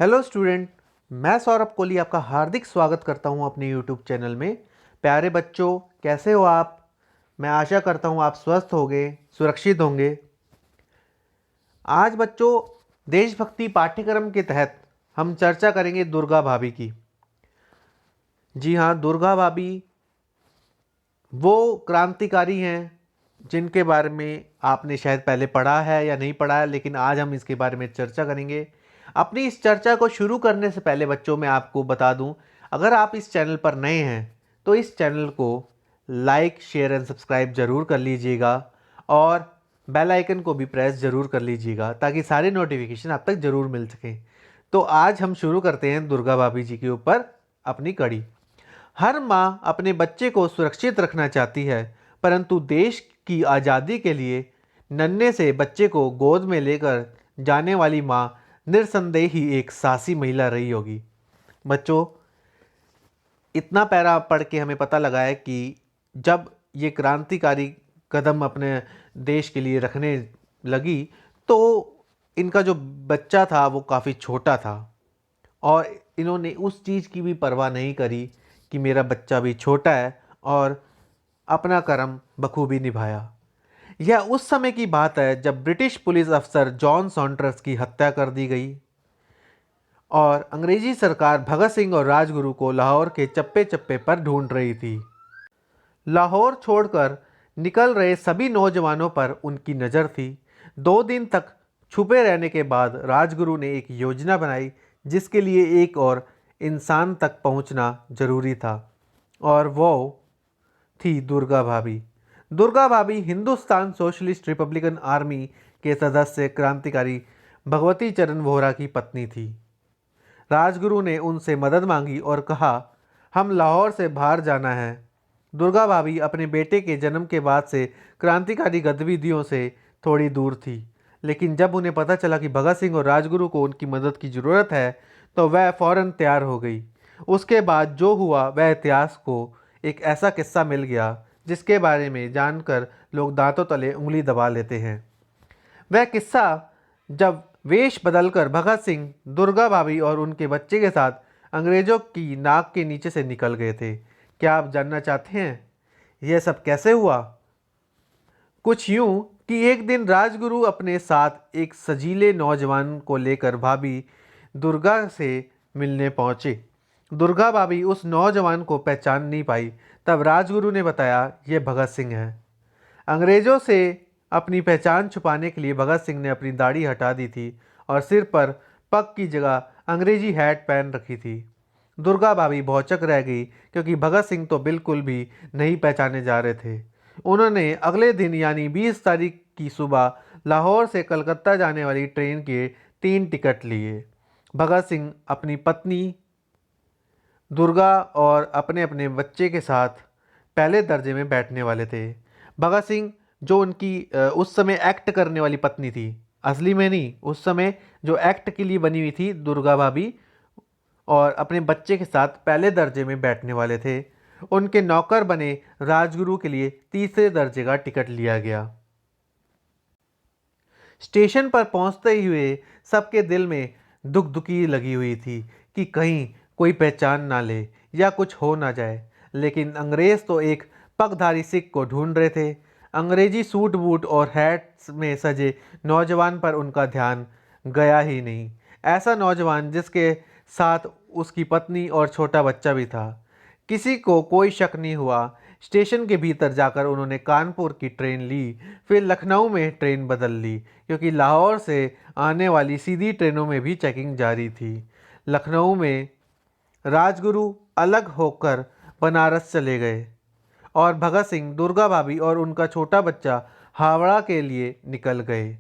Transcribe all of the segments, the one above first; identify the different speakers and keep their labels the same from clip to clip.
Speaker 1: Hello student. मैं सौरभ कोहली आपका हार्दिक स्वागत करता हूं अपने यूट्यूब चैनल में। प्यारे बच्चों, कैसे हो आप? मैं आशा करता हूं आप स्वस्थ होंगे, सुरक्षित होंगे। आज बच्चों, देशभक्ति पाठ्यक्रम के तहत हम चर्चा करेंगे दुर्गा भाभी की। जी हाँ, दुर्गा भाभी वो क्रांतिकारी हैं जिनके बारे में आपने शायद पहले पढ़ा है या नहीं पढ़ा है, लेकिन आज हम इसके बारे में चर्चा करेंगे। अपनी इस चर्चा को शुरू करने से पहले बच्चों, मैं आपको बता दूं, अगर आप इस चैनल पर नए हैं तो इस चैनल को लाइक, शेयर एंड सब्सक्राइब जरूर कर लीजिएगा और बेल आइकन को भी प्रेस जरूर कर लीजिएगा ताकि सारे नोटिफिकेशन आप तक जरूर मिल सकें। तो आज हम शुरू करते हैं दुर्गा भाभी जी के ऊपर अपनी कड़ी। हर माँ अपने बच्चे को सुरक्षित रखना चाहती है, परंतु देश की आज़ादी के लिए नन्हे से बच्चे को गोद में लेकर जाने वाली माँ निर्संदेह ही एक साहसी महिला रही होगी। बच्चों, इतना पैरा पढ़ के हमें पता लगा है कि जब ये क्रांतिकारी कदम अपने देश के लिए रखने लगी तो इनका जो बच्चा था वो काफ़ी छोटा था और इन्होंने उस चीज़ की भी परवाह नहीं करी कि मेरा बच्चा भी छोटा है, और अपना कर्म बखूबी निभाया। यह उस समय की बात है जब ब्रिटिश पुलिस अफसर जॉन सॉन्टर्स की हत्या कर दी गई और अंग्रेजी सरकार भगत सिंह और राजगुरु को लाहौर के चप्पे चप्पे पर ढूंढ रही थी। लाहौर छोड़कर निकल रहे सभी नौजवानों पर उनकी नज़र थी। 2 दिन तक छुपे रहने के बाद राजगुरु ने एक योजना बनाई जिसके लिए एक और इंसान तक पहुंचना जरूरी था, और वो थी दुर्गा भाभी। दुर्गा भाभी हिंदुस्तान सोशलिस्ट रिपब्लिकन आर्मी के सदस्य क्रांतिकारी भगवती चरण वोहरा की पत्नी थी। राजगुरु ने उनसे मदद मांगी और कहा, हम लाहौर से बाहर जाना है। दुर्गा भाभी अपने बेटे के जन्म के बाद से क्रांतिकारी गतिविधियों से थोड़ी दूर थी, लेकिन जब उन्हें पता चला कि भगत सिंह और राजगुरु को उनकी मदद की ज़रूरत है तो वह फौरन तैयार हो गई। उसके बाद जो हुआ वह इतिहास को एक ऐसा किस्सा मिल गया जिसके बारे में जानकर लोग दांतों तले उंगली दबा लेते हैं। वह किस्सा जब वेश बदलकर भगत सिंह, दुर्गा भाभी और उनके बच्चे के साथ अंग्रेजों की नाक के नीचे से निकल गए थे। क्या आप जानना चाहते हैं यह सब कैसे हुआ? कुछ यूं कि एक दिन राजगुरु अपने साथ एक सजीले नौजवान को लेकर भाभी दुर्गा से मिलने पहुंचे। दुर्गा भाभी उस नौजवान को पहचान नहीं पाई। तब राजगुरु ने बताया, ये भगत सिंह है। अंग्रेजों से अपनी पहचान छुपाने के लिए भगत सिंह ने अपनी दाढ़ी हटा दी थी और सिर पर पग की जगह अंग्रेजी हैट पहन रखी थी। दुर्गा भाभी भौचक रह गई क्योंकि भगत सिंह तो बिल्कुल भी नहीं पहचाने जा रहे थे। उन्होंने अगले दिन यानी 20 तारीख की सुबह लाहौर से कलकत्ता जाने वाली ट्रेन के 3 टिकट लिए। भगत सिंह अपनी पत्नी दुर्गा और अपने अपने बच्चे के साथ पहले दर्जे में बैठने वाले थे। भगत सिंह, जो उनकी उस समय एक्ट करने वाली पत्नी थी, असली में नहीं, उस समय जो एक्ट के लिए बनी हुई थी, दुर्गा भाभी और अपने बच्चे के साथ पहले दर्जे में बैठने वाले थे। उनके नौकर बने राजगुरु के लिए तीसरे दर्जे का टिकट लिया गया। स्टेशन पर पहुंचते ही हुए सबके दिल में दुख दुखी लगी हुई थी कि कहीं कोई पहचान ना ले या कुछ हो ना जाए। लेकिन अंग्रेज तो एक पगधारी सिख को ढूंढ रहे थे। अंग्रेजी सूट बूट और हैट्स में सजे नौजवान पर उनका ध्यान गया ही नहीं। ऐसा नौजवान जिसके साथ उसकी पत्नी और छोटा बच्चा भी था। किसी को कोई शक नहीं हुआ। स्टेशन के भीतर जाकर उन्होंने कानपुर की ट्रेन ली, फिर लखनऊ में ट्रेन बदल ली क्योंकि लाहौर से आने वाली सीधी ट्रेनों में भी चेकिंग जारी थी। लखनऊ में राजगुरु अलग होकर बनारस चले गए और भगत सिंह, दुर्गा भाभी और उनका छोटा बच्चा हावड़ा के लिए निकल गए।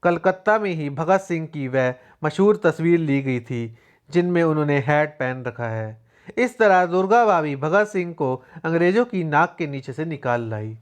Speaker 1: कलकत्ता में ही भगत सिंह की वह मशहूर तस्वीर ली गई थी जिनमें उन्होंने हैट पहन रखा है। इस तरह दुर्गा भाभी भगत सिंह को अंग्रेजों की नाक के नीचे से निकाल लाई।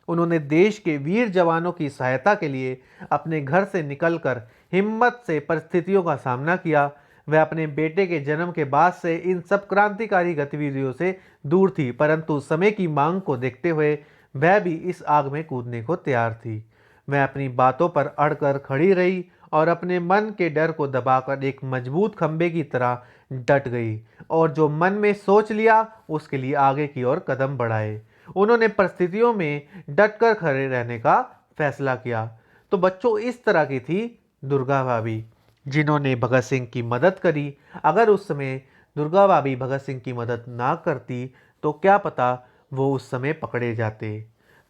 Speaker 1: उन्होंने देश के वीर जवानों की सहायता के लिए अपने घर से निकलकर हिम्मत से परिस्थितियों का सामना किया। वह अपने बेटे के जन्म के बाद से इन सब क्रांतिकारी गतिविधियों से दूर थी, परंतु समय की मांग को देखते हुए वह भी इस आग में कूदने को तैयार थी। वह अपनी बातों पर अड़कर खड़ी रही और अपने मन के डर को दबाकर एक मजबूत खंबे की तरह डट गई और जो मन में सोच लिया उसके लिए आगे की ओर कदम बढ़ाए। उन्होंने परिस्थितियों में डटकर खड़े रहने का फैसला किया। तो बच्चों, इस तरह की थी दुर्गा भाभी, जिन्होंने भगत सिंह की मदद करी। अगर उस समय दुर्गा भाभी भगत सिंह की मदद ना करती तो क्या पता वो उस समय पकड़े जाते।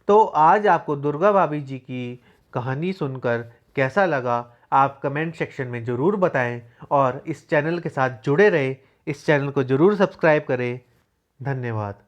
Speaker 1: तो आज आपको दुर्गा भाभी जी की कहानी सुनकर कैसा लगा, आप कमेंट सेक्शन में ज़रूर बताएं और इस चैनल के साथ जुड़े रहे। इस चैनल को ज़रूर सब्सक्राइब करें। धन्यवाद।